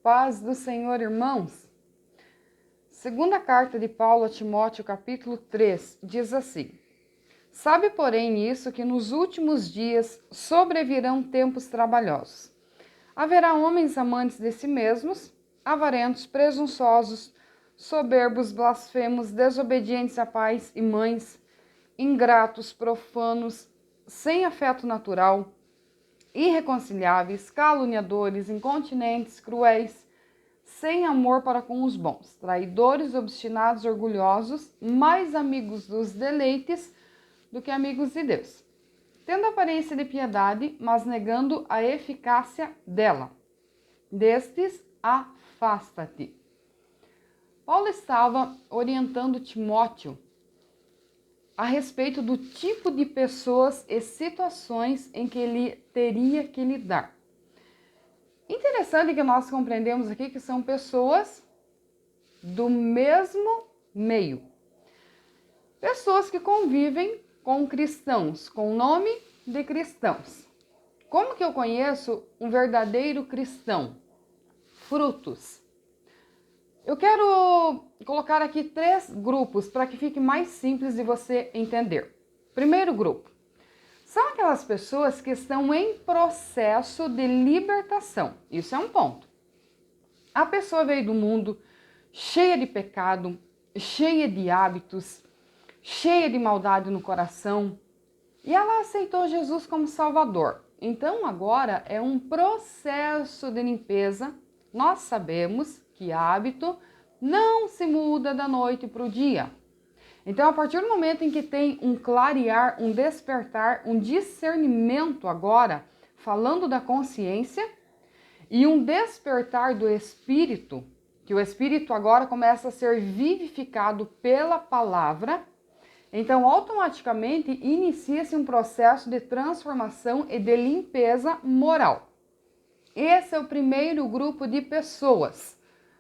Paz do Senhor, irmãos. Segunda carta de Paulo a Timóteo, capítulo 3, diz assim: Sabe, porém, isso, que nos últimos dias sobrevirão tempos trabalhosos. Haverá homens amantes de si mesmos, avarentos, presunçosos, soberbos, blasfemos, desobedientes a pais e mães, ingratos, profanos, sem afeto natural, irreconciliáveis, caluniadores, incontinentes, cruéis, sem amor para com os bons, traidores, obstinados, orgulhosos, mais amigos dos deleites do que amigos de Deus, tendo aparência de piedade, mas negando a eficácia dela. Destes, afasta-te. Paulo estava orientando Timóteo a respeito do tipo de pessoas e situações em que ele teria que lidar. Interessante que nós compreendemos aqui que são pessoas do mesmo meio. Pessoas que convivem com cristãos, com o nome de cristãos. Como que eu conheço um verdadeiro cristão? Frutos. Eu quero colocar aqui 3 grupos para que fique mais simples de você entender. Primeiro grupo. São aquelas pessoas que estão em processo de libertação. Isso é um ponto. A pessoa veio do mundo cheia de pecado, cheia de hábitos, cheia de maldade no coração, e ela aceitou Jesus como Salvador. Então agora é um processo de limpeza. Nós sabemos que hábito não se muda da noite para o dia. Então, a partir do momento em que tem um clarear, um despertar, um discernimento agora, falando da consciência, e um despertar do espírito, que o espírito agora começa a ser vivificado pela palavra, então automaticamente inicia-se um processo de transformação e de limpeza moral. Esse é o primeiro grupo de pessoas.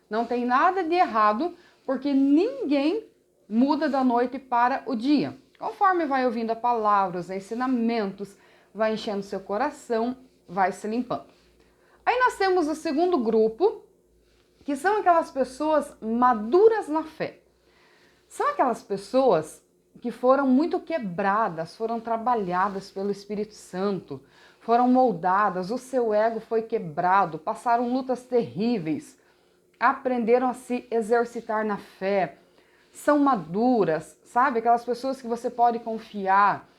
Não tem nada de errado, porque ninguém muda da noite para o dia. Conforme vai ouvindo a palavra, os ensinamentos, vai enchendo seu coração, vai se limpando. Aí nós temos o segundo grupo, que são aquelas pessoas maduras na fé. São aquelas pessoas que foram muito quebradas, foram trabalhadas pelo Espírito Santo, foram moldadas, o seu ego foi quebrado, passaram lutas terríveis, aprenderam a se exercitar na fé, são maduras, sabe? Aquelas pessoas que você pode confiar,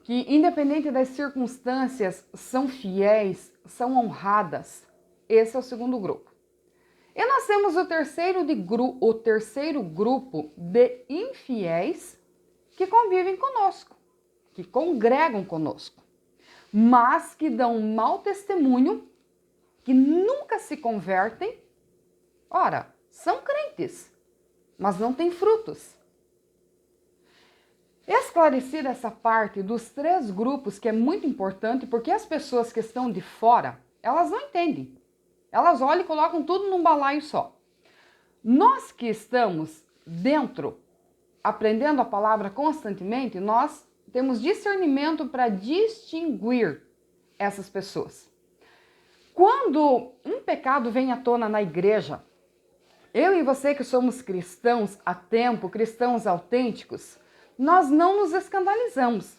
que independente das circunstâncias, são fiéis, são honradas. Esse é o segundo grupo. E nós temos o terceiro grupo de infiéis que convivem conosco, que congregam conosco, mas que dão um mau testemunho, que nunca se convertem. Ora, são crentes, mas não têm frutos. Esclarecida essa parte dos 3 grupos, que é muito importante, porque as pessoas que estão de fora, elas não entendem. Elas olham e colocam tudo num balaio só. Nós que estamos dentro, aprendendo a palavra constantemente, nós temos discernimento para distinguir essas pessoas. Quando um pecado vem à tona na igreja, eu e você que somos cristãos há tempo, cristãos autênticos, nós não nos escandalizamos.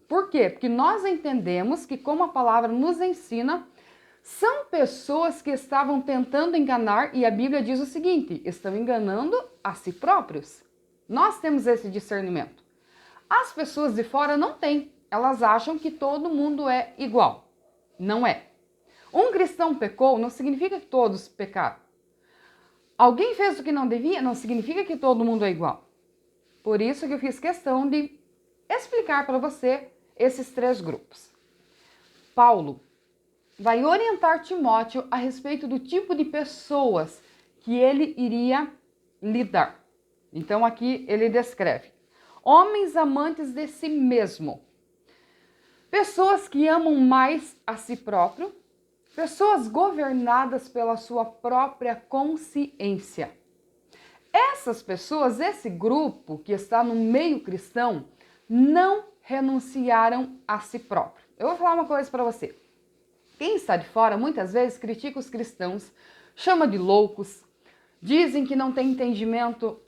Por quê? Porque nós entendemos que, como a palavra nos ensina, são pessoas que estavam tentando enganar, e a Bíblia diz o seguinte: estão enganando a si próprios. Nós temos esse discernimento. As pessoas de fora não têm. Elas acham que todo mundo é igual. Não é. Um cristão pecou, não significa que todos pecaram. Alguém fez o que não devia, não significa que todo mundo é igual. Por isso que eu fiz questão de explicar para você esses 3 grupos. Paulo vai orientar Timóteo a respeito do tipo de pessoas que ele iria lidar. Então aqui ele descreve: homens amantes de si mesmo, pessoas que amam mais a si próprio, pessoas governadas pela sua própria consciência. Essas pessoas, esse grupo que está no meio cristão, não renunciaram a si próprio. Eu vou falar uma coisa para você. Quem está de fora muitas vezes critica os cristãos, chama de loucos, dizem que não tem entendimento,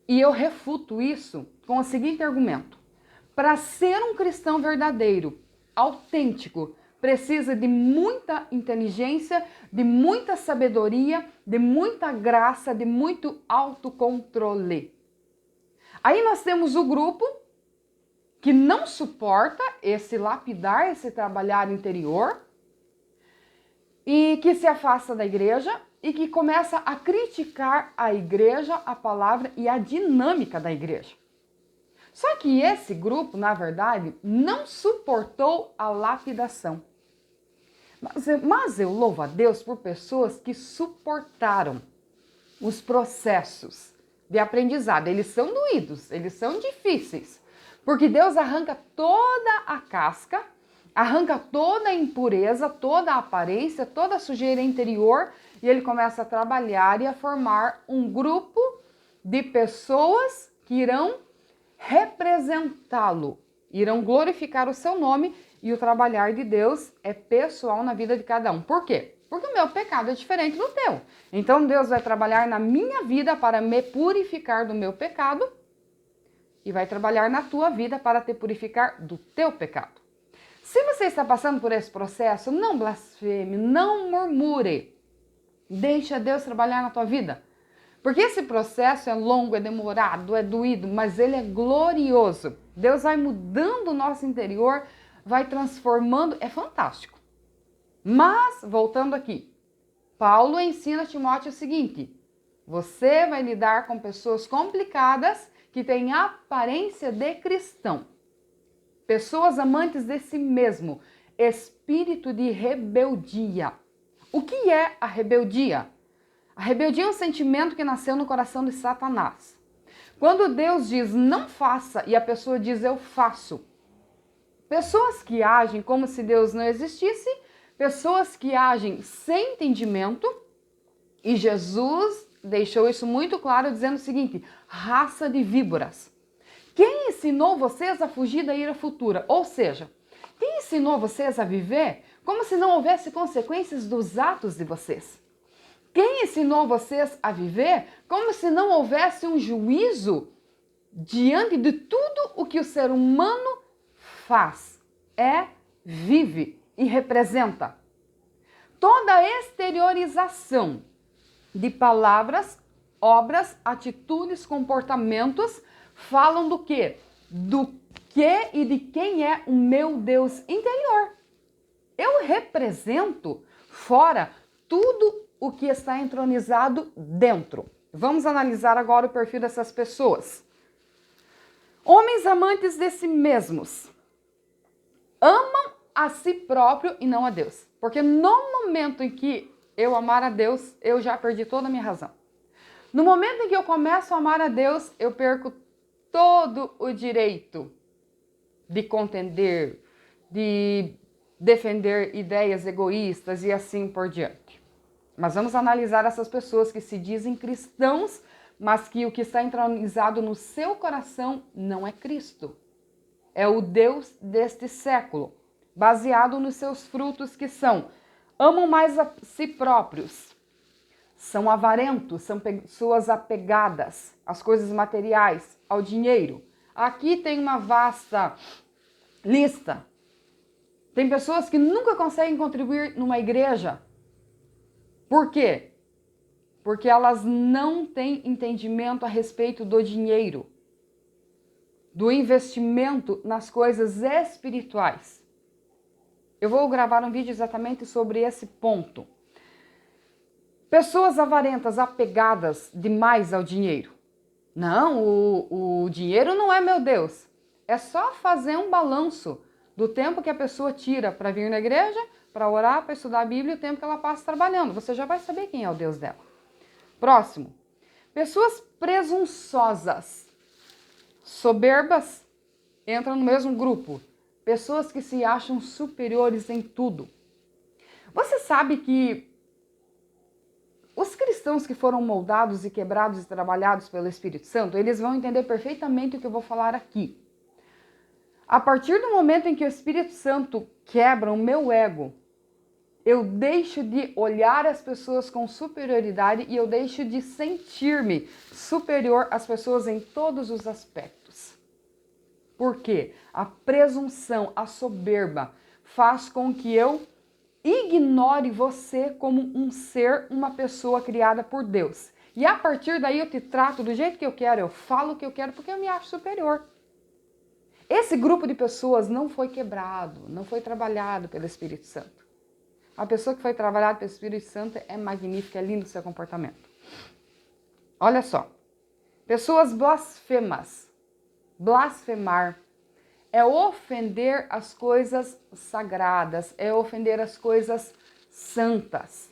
e eu refuto isso com o seguinte argumento: para ser um cristão verdadeiro, autêntico, precisa de muita inteligência, de muita sabedoria, de muita graça, de muito autocontrole. Aí nós temos o grupo que não suporta esse lapidar, esse trabalhar interior, e que se afasta da igreja e que começa a criticar a igreja, a palavra e a dinâmica da igreja. Só que esse grupo, na verdade, não suportou a lapidação. Mas eu louvo a Deus por pessoas que suportaram os processos de aprendizado. Eles são doídos, eles são difíceis, porque Deus arranca toda a casca, arranca toda a impureza, toda a aparência, toda a sujeira interior, e ele começa a trabalhar e a formar um grupo de pessoas que irão representá-lo, irão glorificar o seu nome, e o trabalhar de Deus é pessoal na vida de cada um. Por quê? Porque o meu pecado é diferente do teu. Então Deus vai trabalhar na minha vida para me purificar do meu pecado e vai trabalhar na tua vida para te purificar do teu pecado. Se você está passando por esse processo, não blasfeme, não murmure. Deixa Deus trabalhar na tua vida. Porque esse processo é longo, é demorado, é doído, mas ele é glorioso. Deus vai mudando o nosso interior, vai transformando, é fantástico. Mas, voltando aqui, Paulo ensina a Timóteo o seguinte: você vai lidar com pessoas complicadas que têm aparência de cristão. Pessoas amantes de si mesmo, espírito de rebeldia. O que é a rebeldia? A rebeldia é um sentimento que nasceu no coração de Satanás. Quando Deus diz não faça e a pessoa diz eu faço. Pessoas que agem como se Deus não existisse, pessoas que agem sem entendimento, e Jesus deixou isso muito claro dizendo o seguinte: raça de víboras. Quem ensinou vocês a fugir da ira futura? Ou seja, quem ensinou vocês a viver como se não houvesse consequências dos atos de vocês? Quem ensinou vocês a viver como se não houvesse um juízo diante de tudo o que o ser humano faz, vive e representa? Toda exteriorização de palavras, obras, atitudes, comportamentos falam do quê? Do que e de quem é o meu Deus interior. Eu represento fora tudo o que está entronizado dentro. Vamos analisar agora o perfil dessas pessoas. Homens amantes de si mesmos. Amam a si próprio e não a Deus. Porque no momento em que eu amar a Deus, eu já perdi toda a minha razão. No momento em que eu começo a amar a Deus, eu perco todo o direito de contender, de defender ideias egoístas e assim por diante. Mas vamos analisar essas pessoas que se dizem cristãos, mas que o que está entronizado no seu coração não é Cristo. É o Deus deste século, baseado nos seus frutos que são: amam mais a si próprios, são avarentos, são pessoas apegadas às coisas materiais, ao dinheiro. Aqui tem uma vasta lista. Tem pessoas que nunca conseguem contribuir numa igreja. Por quê? Porque elas não têm entendimento a respeito do dinheiro, do investimento nas coisas espirituais. Eu vou gravar um vídeo exatamente sobre esse ponto. Pessoas avarentas, apegadas demais ao dinheiro. Não, o dinheiro não é meu Deus. É só fazer um balanço do tempo que a pessoa tira para vir na igreja, para orar, para estudar a Bíblia e o tempo que ela passa trabalhando. Você já vai saber quem é o Deus dela. Próximo. Pessoas presunçosas, soberbas, entram no mesmo grupo. Pessoas que se acham superiores em tudo. Você sabe que os cristãos que foram moldados e quebrados e trabalhados pelo Espírito Santo, eles vão entender perfeitamente o que eu vou falar aqui. A partir do momento em que o Espírito Santo quebra o meu ego, Eu deixo de olhar as pessoas com superioridade e eu deixo de sentir-me superior às pessoas em todos os aspectos. Por quê? A presunção, a soberba faz com que eu ignore você como um ser, uma pessoa criada por Deus. E a partir daí eu te trato do jeito que eu quero, eu falo o que eu quero porque eu me acho superior. Esse grupo de pessoas não foi quebrado, não foi trabalhado pelo Espírito Santo. A pessoa que foi trabalhada pelo Espírito Santo é magnífica, é lindo o seu comportamento. Olha só, pessoas blasfemas. Blasfemar é ofender as coisas sagradas, é ofender as coisas santas.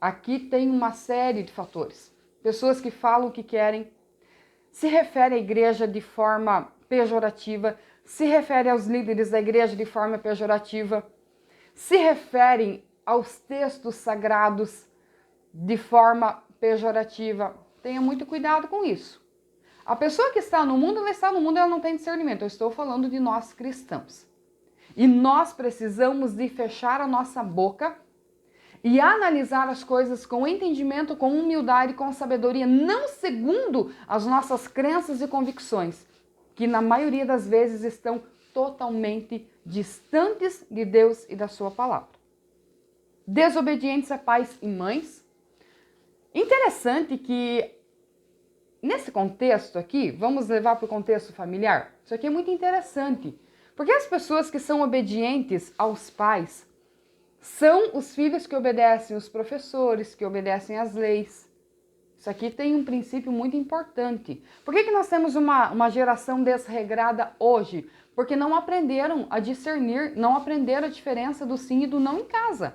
Aqui tem uma série de fatores. Pessoas que falam o que querem, se refere à igreja de forma pejorativa, se refere aos líderes da igreja de forma pejorativa, se referem aos textos sagrados de forma pejorativa. Tenha muito cuidado com isso. A pessoa que está no mundo, ela está no mundo e ela não tem discernimento. Eu estou falando de nós cristãos. E nós precisamos de fechar a nossa boca e analisar as coisas com entendimento, com humildade, com sabedoria, não segundo as nossas crenças e convicções, que na maioria das vezes estão totalmente distantes de Deus e da sua palavra. Desobedientes a pais e mães. Interessante que nesse contexto aqui, vamos levar para o contexto familiar, isso aqui é muito interessante, porque as pessoas que são obedientes aos pais são os filhos que obedecem os professores, que obedecem às leis. Isso aqui tem um princípio muito importante. Por que nós temos uma geração desregrada hoje? Porque não aprenderam a discernir, não aprenderam a diferença do sim e do não em casa.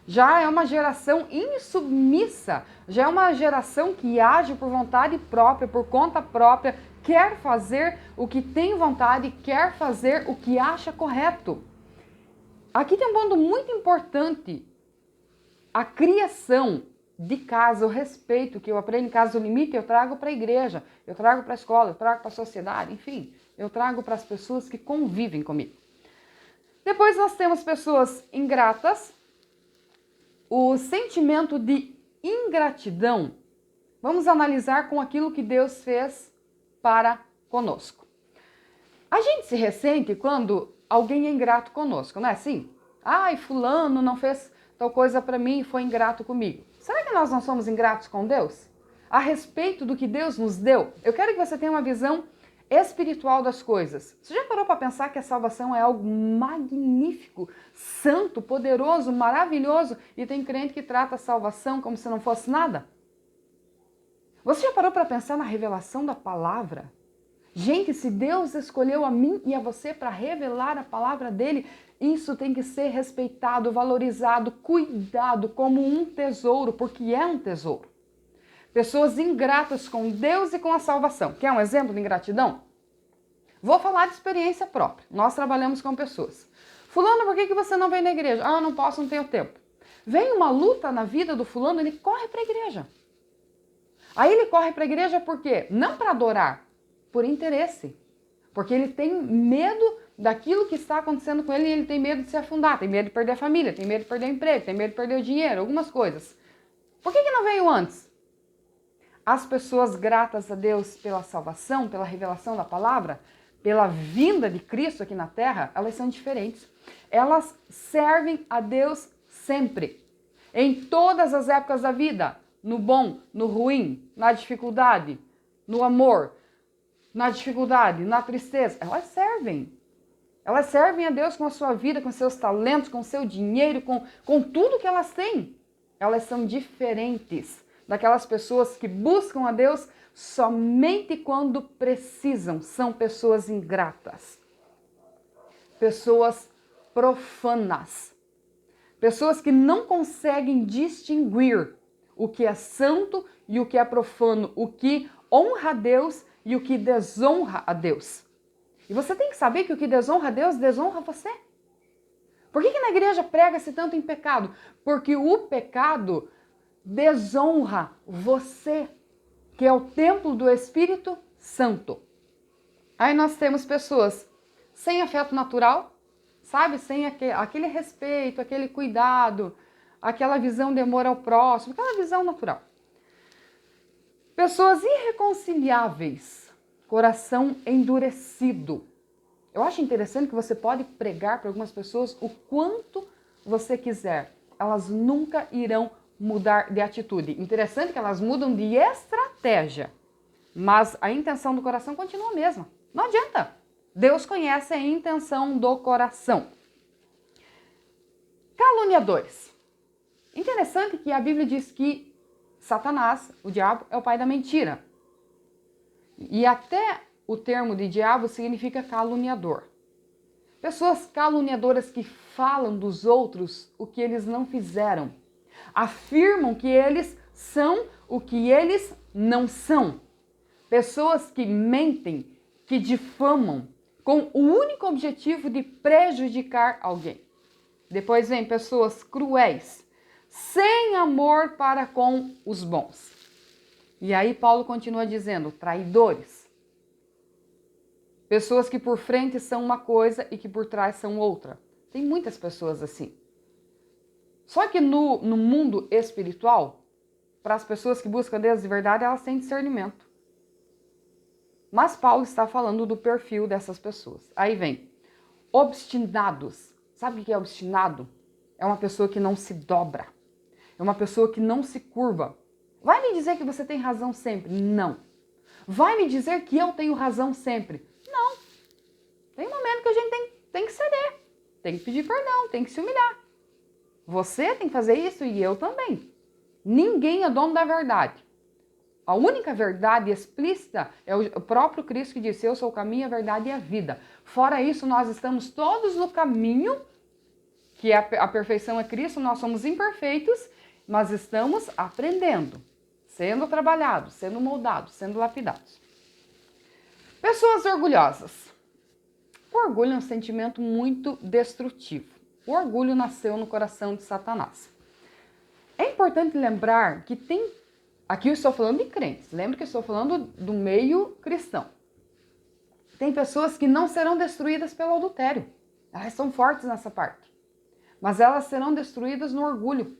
Já é uma geração insubmissa, já é uma geração que age por vontade própria, por conta própria, quer fazer o que tem vontade, quer fazer o que acha correto. Aqui tem um ponto muito importante. A criação de casa, o respeito que eu aprendo em casa, o limite eu trago para a igreja, eu trago para a escola, eu trago para a sociedade, enfim, eu trago para as pessoas que convivem comigo. Depois nós temos pessoas ingratas. O sentimento de ingratidão, vamos analisar com aquilo que Deus fez para conosco. A gente se ressente quando alguém é ingrato conosco, não é assim? Ai, fulano não fez tal coisa para mim e foi ingrato comigo. Será que nós não somos ingratos com Deus? A respeito do que Deus nos deu? Eu quero que você tenha uma visão espiritual das coisas. Você já parou para pensar que a salvação é algo magnífico, santo, poderoso, maravilhoso e tem crente que trata a salvação como se não fosse nada? Você já parou para pensar na revelação da palavra? Gente, se Deus escolheu a mim e a você para revelar a palavra dele, isso tem que ser respeitado, valorizado, cuidado como um tesouro, porque é um tesouro. Pessoas ingratas com Deus e com a salvação. Quer um exemplo de ingratidão? Vou falar de experiência própria. Nós trabalhamos com pessoas. Fulano, por que você não vem na igreja? Ah, não posso, não tenho tempo. Vem uma luta na vida do fulano, ele corre para a igreja. Aí ele corre para a igreja por quê? Não para adorar, por interesse. Porque ele tem medo daquilo que está acontecendo com ele e ele tem medo de se afundar, tem medo de perder a família, tem medo de perder o emprego, tem medo de perder o dinheiro, algumas coisas. Por que não veio antes? As pessoas gratas a Deus pela salvação, pela revelação da palavra, pela vinda de Cristo aqui na terra, elas são diferentes. Elas servem a Deus sempre, em todas as épocas da vida, no bom, no ruim, na dificuldade, no amor, na dificuldade, na tristeza. Elas servem. Elas servem a Deus com a sua vida, com seus talentos, com seu dinheiro, com tudo que elas têm. Elas são diferentes daquelas pessoas que buscam a Deus somente quando precisam. São pessoas ingratas, pessoas profanas, pessoas que não conseguem distinguir o que é santo e o que é profano, o que honra a Deus e o que desonra a Deus. E você tem que saber que o que desonra a Deus, desonra você. Por que na igreja prega-se tanto em pecado? Porque o pecado desonra você, que é o templo do Espírito Santo. Aí nós temos pessoas sem afeto natural, sabe? Sem aquele respeito, aquele cuidado, aquela visão de amor ao próximo, aquela visão natural. Pessoas irreconciliáveis, coração endurecido. Eu acho interessante que você pode pregar para algumas pessoas o quanto você quiser. Elas nunca irão mudar de atitude. Interessante que elas mudam de estratégia, mas a intenção do coração continua a mesma. Não adianta. Deus conhece a intenção do coração. Caluniadores. Interessante que a Bíblia diz que Satanás, o diabo, é o pai da mentira. E até o termo de diabo significa caluniador. Pessoas caluniadoras que falam dos outros o que eles não fizeram. Afirmam que eles são o que eles não são. Pessoas que mentem, que difamam, com o único objetivo de prejudicar alguém. Depois vem pessoas cruéis, sem amor para com os bons. E aí Paulo continua dizendo, traidores. Pessoas que por frente são uma coisa e que por trás são outra. Tem muitas pessoas assim. Só que no mundo espiritual, para as pessoas que buscam Deus de verdade, elas têm discernimento. Mas Paulo está falando do perfil dessas pessoas. Aí vem, obstinados. Sabe o que é obstinado? É uma pessoa que não se dobra. É uma pessoa que não se curva. Vai me dizer que você tem razão sempre? Não. Vai me dizer que eu tenho razão sempre? Não. Tem momento que a gente tem que ceder. Tem que pedir perdão, tem que se humilhar. Você tem que fazer isso e eu também. Ninguém é dono da verdade. A única verdade explícita é o próprio Cristo que disse, eu sou o caminho, a verdade e a vida. Fora isso, nós estamos todos no caminho, que a perfeição é Cristo, nós somos imperfeitos, mas estamos aprendendo, sendo trabalhados, sendo moldados, sendo lapidados. Pessoas orgulhosas. O orgulho é um sentimento muito destrutivo. O orgulho nasceu no coração de Satanás. É importante lembrar que tem... Aqui eu estou falando de crentes. Lembra que eu estou falando do meio cristão. Tem pessoas que não serão destruídas pelo adultério. Elas são fortes nessa parte. Mas elas serão destruídas no orgulho.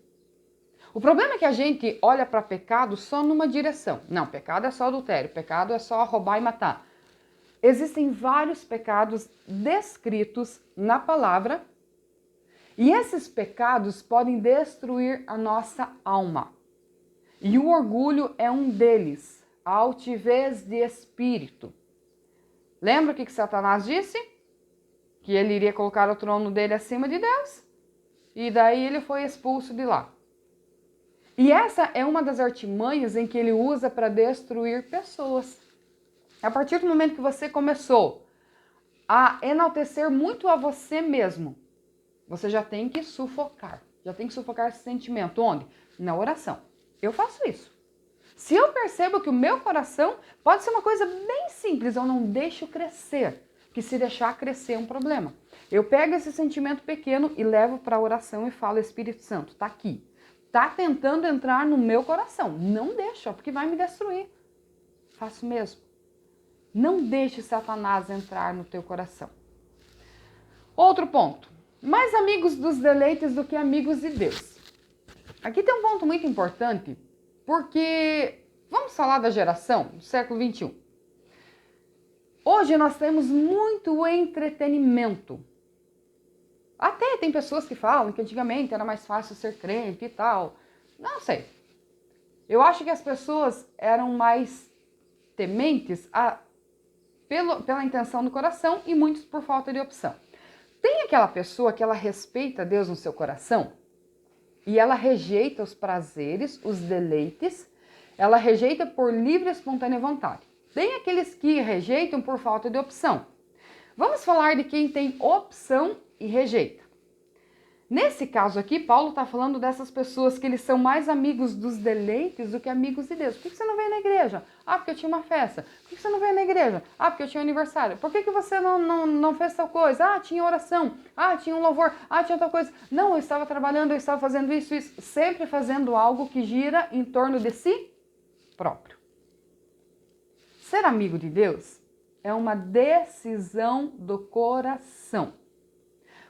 O problema é que a gente olha para pecado só numa direção. Não, pecado é só adultério. Pecado é só roubar e matar. Existem vários pecados descritos na palavra. E esses pecados podem destruir a nossa alma. E o orgulho é um deles, a altivez de espírito. Lembra o que Satanás disse? Que ele iria colocar o trono dele acima de Deus? E daí ele foi expulso de lá. E essa é uma das artimanhas em que ele usa para destruir pessoas. A partir do momento que você começou a enaltecer muito a você mesmo, você já tem que sufocar. Já tem que sufocar esse sentimento. Onde? Na oração. Eu faço isso. Se eu percebo que o meu coração pode ser uma coisa bem simples, eu não deixo crescer. Que se deixar crescer é um problema. Eu pego esse sentimento pequeno e levo para a oração e falo, Espírito Santo, está aqui. Está tentando entrar no meu coração. Não deixa, porque vai me destruir. Faço mesmo. Não deixe Satanás entrar no teu coração. Outro ponto. Mais amigos dos deleites do que amigos de Deus. Aqui tem um ponto muito importante, porque vamos falar da geração do século XXI. Hoje nós temos muito entretenimento. Até tem pessoas que falam que antigamente era mais fácil ser crente e tal. Não sei. Eu acho que as pessoas eram mais tementes pela intenção do coração e muitos por falta de opção. Tem aquela pessoa que ela respeita Deus no seu coração e ela rejeita os prazeres, os deleites, ela rejeita por livre e espontânea vontade. Tem aqueles que rejeitam por falta de opção. Vamos falar de quem tem opção e rejeita. Nesse caso aqui, Paulo está falando dessas pessoas que eles são mais amigos dos deleites do que amigos de Deus. Por que você não veio na igreja? Ah, porque eu tinha uma festa. Por que você não veio na igreja? Ah, porque eu tinha um aniversário. Por que você não fez tal coisa? Ah, tinha oração. Ah, tinha um louvor. Ah, tinha tal coisa. Não, eu estava trabalhando, eu estava fazendo isso. Sempre fazendo algo que gira em torno de si próprio. Ser amigo de Deus é uma decisão do coração.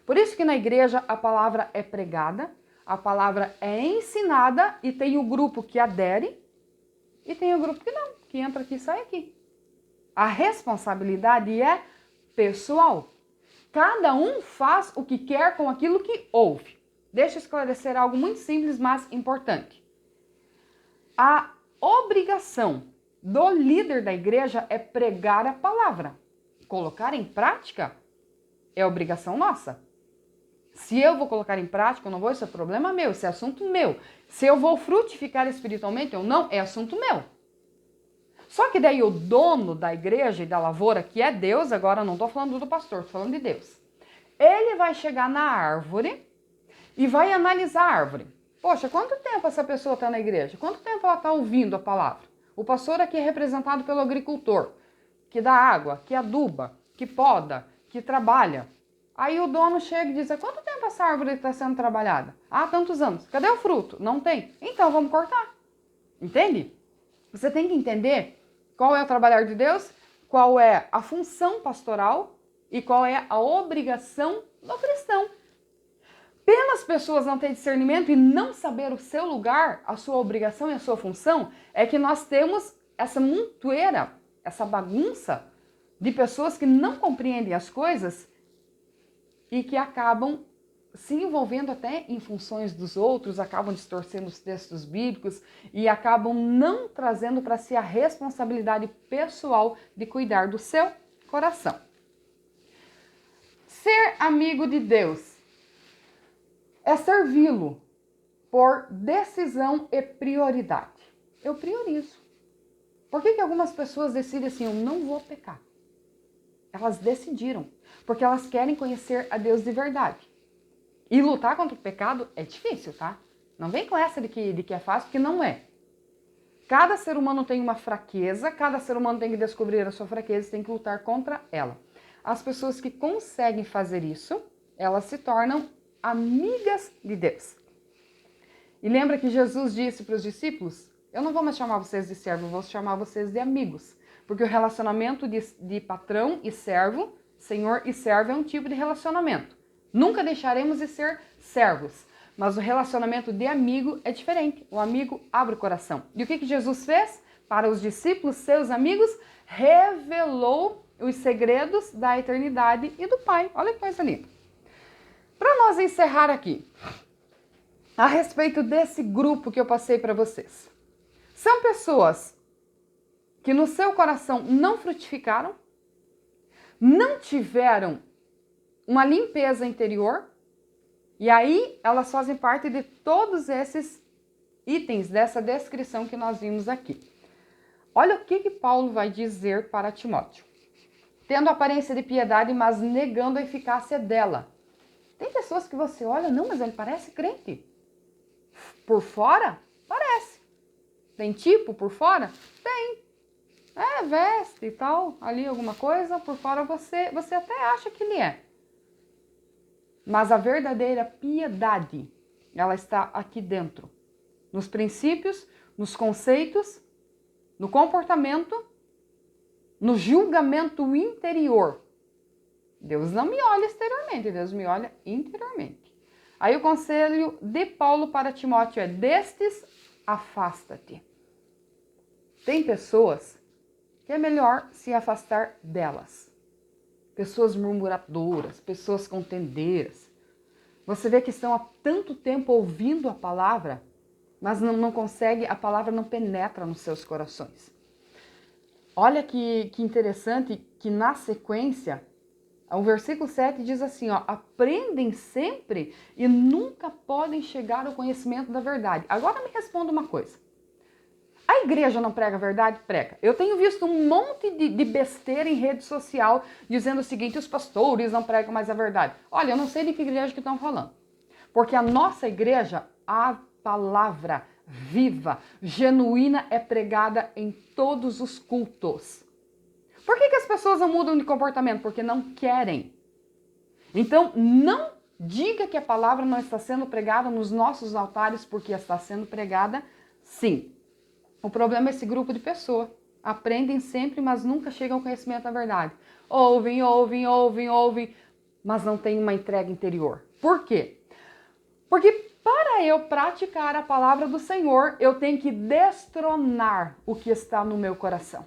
Por isso que na igreja a palavra é pregada, A palavra é ensinada e tem o grupo que adere e tem o grupo que não, que entra aqui e sai aqui. A responsabilidade é pessoal. Cada um faz o que quer com aquilo que ouve. Deixa eu esclarecer algo muito simples, mas importante. A obrigação do líder da igreja é pregar a palavra. Colocar em prática é obrigação nossa. Se eu vou colocar em prática ou não vou, isso é problema meu, isso é assunto meu. Se eu vou frutificar espiritualmente ou não, é assunto meu. Só que daí o dono da igreja e da lavoura, que é Deus, agora não estou falando do pastor, estou falando de Deus. Ele vai chegar na árvore e vai analisar a árvore. Poxa, quanto tempo essa pessoa está na igreja? Quanto tempo ela está ouvindo a palavra? O pastor aqui é representado pelo agricultor, que dá água, que aduba, que poda, que trabalha. Aí o dono chega e diz, há quanto tempo essa árvore está sendo trabalhada? Ah, tantos anos. Cadê o fruto? Não tem. Então vamos cortar. Entende? Você tem que entender qual é o trabalhar de Deus, qual é a função pastoral e qual é a obrigação do cristão. Pelas pessoas não terem discernimento e não saber o seu lugar, a sua obrigação e a sua função, é que nós temos essa montoeira, essa bagunça de pessoas que não compreendem as coisas e que acabam se envolvendo até em funções dos outros, acabam distorcendo os textos bíblicos e acabam não trazendo para si a responsabilidade pessoal de cuidar do seu coração. Ser amigo de Deus é servi-lo por decisão e prioridade. Eu priorizo. Por que algumas pessoas decidem assim, eu não vou pecar? Elas decidiram, porque elas querem conhecer a Deus de verdade. E lutar contra o pecado é difícil, tá? Não vem com essa de que é fácil, porque não é. Cada ser humano tem uma fraqueza, cada ser humano tem que descobrir a sua fraqueza e tem que lutar contra ela. As pessoas que conseguem fazer isso, elas se tornam amigas de Deus. E lembra que Jesus disse para os discípulos, eu não vou mais chamar vocês de servo, eu vou chamar vocês de amigos. Porque o relacionamento de patrão e servo, senhor e servo é um tipo de relacionamento. Nunca deixaremos de ser servos, mas o relacionamento de amigo é diferente. O amigo abre o coração. E o que Jesus fez? Para os discípulos, seus amigos, revelou os segredos da eternidade e do Pai. Olha que coisa linda. Para nós encerrar aqui, a respeito desse grupo que eu passei para vocês. São pessoas que no seu coração não frutificaram, não tiveram uma limpeza interior, e aí elas fazem parte de todos esses itens dessa descrição que nós vimos aqui. Olha o que Paulo vai dizer para Timóteo. Tendo aparência de piedade, mas negando a eficácia dela. Tem pessoas que você olha, não, mas ele parece crente. Por fora, parece. Tem tipo por fora? Tem. Veste e tal, ali alguma coisa, por fora você até acha que ele é. Mas a verdadeira piedade, ela está aqui dentro. Nos princípios, nos conceitos, no comportamento, no julgamento interior. Deus não me olha exteriormente, Deus me olha interiormente. Aí o conselho de Paulo para Timóteo é, destes, afasta-te. Tem pessoas que é melhor se afastar delas. Pessoas murmuradoras, pessoas contendeiras. Você vê que estão há tanto tempo ouvindo a palavra, mas não consegue, a palavra não penetra nos seus corações. Olha que interessante que na sequência, o versículo 7 diz assim, ó, aprendem sempre e nunca podem chegar ao conhecimento da verdade. Agora me responda uma coisa. A igreja não prega a verdade? Prega. Eu tenho visto um monte de besteira em rede social dizendo o seguinte, os pastores não pregam mais a verdade. Olha, eu não sei de que igreja que estão falando. Porque a nossa igreja, a palavra viva, genuína é pregada em todos os cultos. Por que as pessoas não mudam de comportamento? Porque não querem. Então, não diga que a palavra não está sendo pregada nos nossos altares, porque está sendo pregada sim. O problema é esse grupo de pessoas. Aprendem sempre, mas nunca chegam ao conhecimento da verdade. Ouvem, mas não tem uma entrega interior. Por quê? Porque Para eu praticar a palavra do Senhor, eu tenho que destronar o que está no meu coração.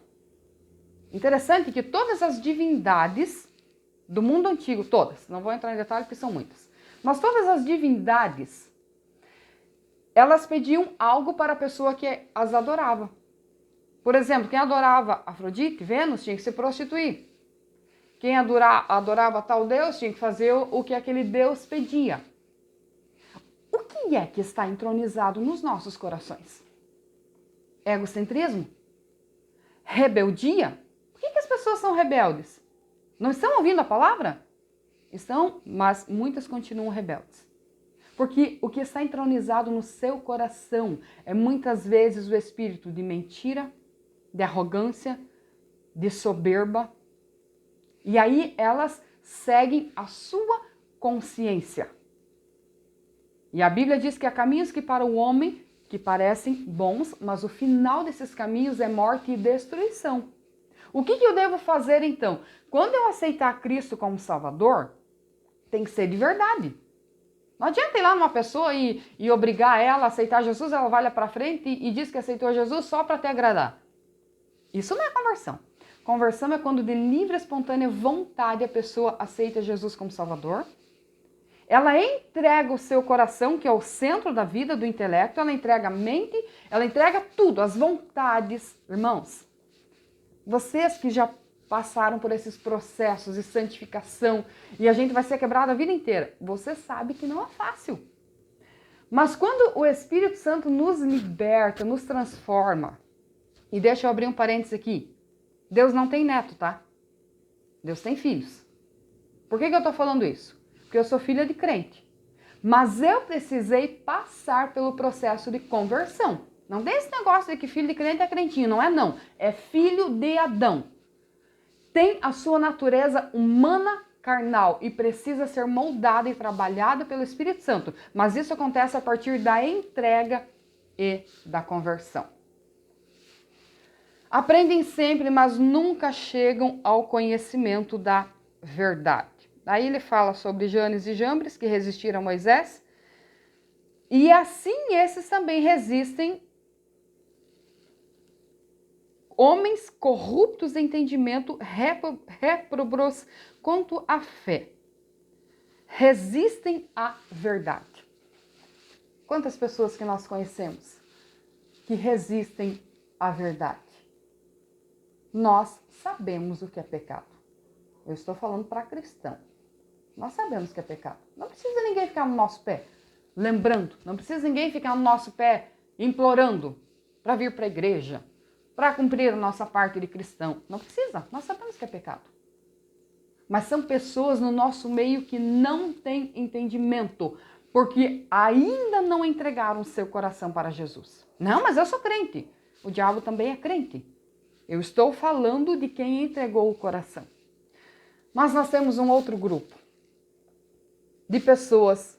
Interessante que todas as divindades do mundo antigo, todas, não vou entrar em detalhe porque são muitas, mas todas as divindades, elas pediam algo para a pessoa que as adorava. Por exemplo, quem adorava Afrodite, Vênus, tinha que se prostituir. Quem adorava tal deus tinha que fazer o que aquele deus pedia. O que é que está entronizado nos nossos corações? Egocentrismo? Rebeldia? Por que as pessoas são rebeldes? Não estão ouvindo a palavra? Estão, mas muitas continuam rebeldes. Porque o que está entronizado no seu coração é muitas vezes o espírito de mentira, de arrogância, de soberba. E aí elas seguem a sua consciência. E a Bíblia diz que há caminhos que para o homem que parecem bons, mas o final desses caminhos é morte e destruição. O que eu devo fazer então? Quando eu aceitar Cristo como Salvador, tem que ser de verdade. Não adianta ir lá numa pessoa e obrigar ela a aceitar Jesus, ela vai lá para frente e diz que aceitou Jesus só para te agradar. Isso não é conversão. Conversão é quando de livre e espontânea vontade a pessoa aceita Jesus como Salvador. Ela entrega o seu coração, que é o centro da vida, do intelecto, ela entrega a mente, ela entrega tudo, as vontades. Irmãos, vocês que já passaram por esses processos de santificação e a gente vai ser quebrado a vida inteira, você sabe que não é fácil. Mas quando o Espírito Santo nos liberta, nos transforma, e deixa eu abrir um parênteses aqui, Deus não tem neto, tá? Deus tem filhos. Por que eu tô falando isso? Porque eu sou filha de crente. Mas eu precisei passar pelo processo de conversão. Não tem esse negócio de que filho de crente é crentinho, não é não. É filho de Adão. Tem a sua natureza humana carnal e precisa ser moldada e trabalhada pelo Espírito Santo. Mas isso acontece a partir da entrega e da conversão. Aprendem sempre, mas nunca chegam ao conhecimento da verdade. Aí ele fala sobre Janes e Jambres, que resistiram a Moisés. E assim esses também resistem, homens corruptos de entendimento, réprobos quanto à fé. Resistem à verdade. Quantas pessoas que nós conhecemos que resistem à verdade? Nós sabemos o que é pecado. Eu estou falando para cristão. Nós sabemos o que é pecado. Não precisa ninguém ficar no nosso pé lembrando. Não precisa ninguém ficar no nosso pé implorando para vir para a igreja, para cumprir a nossa parte de cristão. Não precisa. Nós sabemos que é pecado. Mas são pessoas no nosso meio que não têm entendimento, porque ainda não entregaram o seu coração para Jesus. Não, mas eu sou crente. O diabo também é crente. Eu estou falando de quem entregou o coração. Mas nós temos um outro grupo de pessoas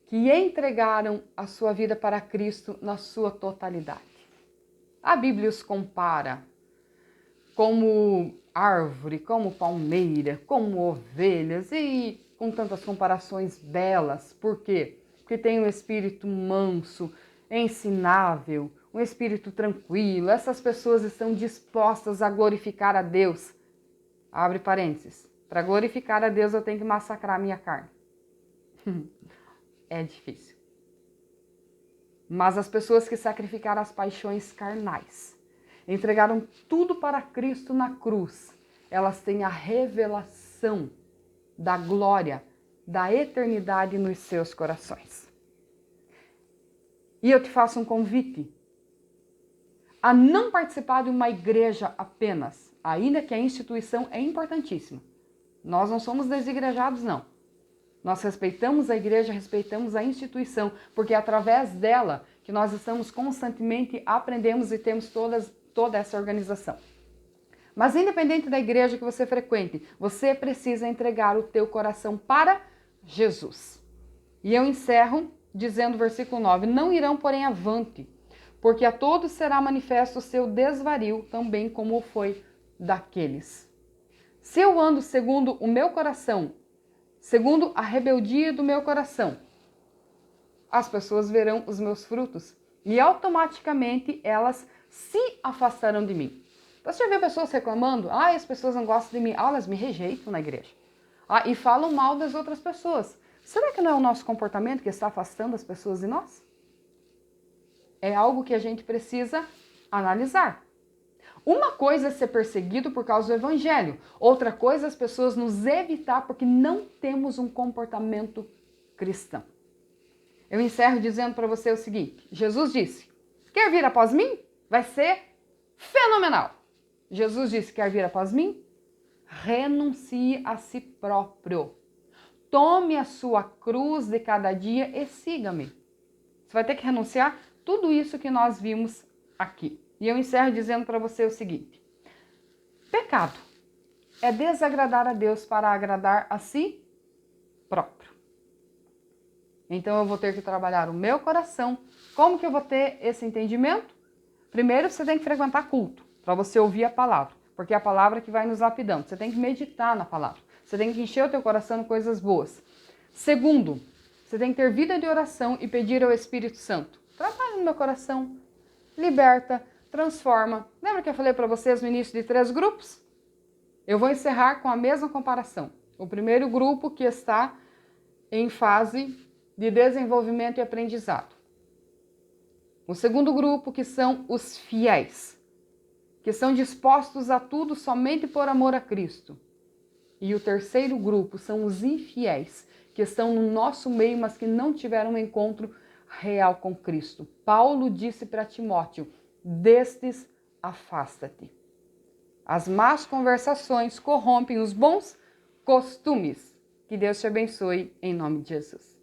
que entregaram a sua vida para Cristo na sua totalidade. A Bíblia os compara como árvore, como palmeira, como ovelhas e com tantas comparações belas. Por quê? Porque tem um espírito manso, ensinável, um espírito tranquilo. Essas pessoas estão dispostas a glorificar a Deus. Abre parênteses. Para glorificar a Deus eu tenho que massacrar a minha carne. É difícil. Mas as pessoas que sacrificaram as paixões carnais, entregaram tudo para Cristo na cruz, elas têm a revelação da glória, da eternidade nos seus corações. E eu te faço um convite a não participar de uma igreja apenas, ainda que a instituição é importantíssima. Nós não somos desigrejados, não. Nós respeitamos a igreja, respeitamos a instituição, porque é através dela que nós estamos constantemente aprendemos e temos toda essa organização. Mas independente da igreja que você frequente, você precisa entregar o teu coração para Jesus. E eu encerro dizendo versículo 9, não irão porém avante, porque a todos será manifesto o seu desvario, também como foi daqueles. Se eu ando segundo o meu coração, segundo a rebeldia do meu coração, as pessoas verão os meus frutos e automaticamente elas se afastarão de mim. Você já viu pessoas reclamando? As pessoas não gostam de mim. Elas me rejeitam na igreja. E falam mal das outras pessoas. Será que não é o nosso comportamento que está afastando as pessoas de nós? É algo que a gente precisa analisar. Uma coisa é ser perseguido por causa do evangelho. Outra coisa é as pessoas nos evitar porque não temos um comportamento cristão. Eu encerro dizendo para você o seguinte. Jesus disse, quer vir após mim? Vai ser fenomenal. Jesus disse, quer vir após mim? Renuncie a si próprio. Tome a sua cruz de cada dia e siga-me. Você vai ter que renunciar tudo isso que nós vimos aqui. E eu encerro dizendo para você o seguinte. Pecado é desagradar a Deus para agradar a si próprio. Então eu vou ter que trabalhar o meu coração. Como que eu vou ter esse entendimento? Primeiro você tem que frequentar culto, para você ouvir a palavra. Porque é a palavra que vai nos lapidando. Você tem que meditar na palavra. Você tem que encher o teu coração de coisas boas. Segundo, você tem que ter vida de oração e pedir ao Espírito Santo. Trabalha no meu coração, liberta, transforma. Lembra que eu falei para vocês no início de 3 grupos? Eu vou encerrar com a mesma comparação. O primeiro grupo que está em fase de desenvolvimento e aprendizado. O segundo grupo que são os fiéis, que são dispostos a tudo somente por amor a Cristo. E o terceiro grupo são os infiéis, que estão no nosso meio, mas que não tiveram um encontro real com Cristo. Paulo disse para Timóteo, destes afasta-te. As más conversações corrompem os bons costumes. Que Deus te abençoe em nome de Jesus.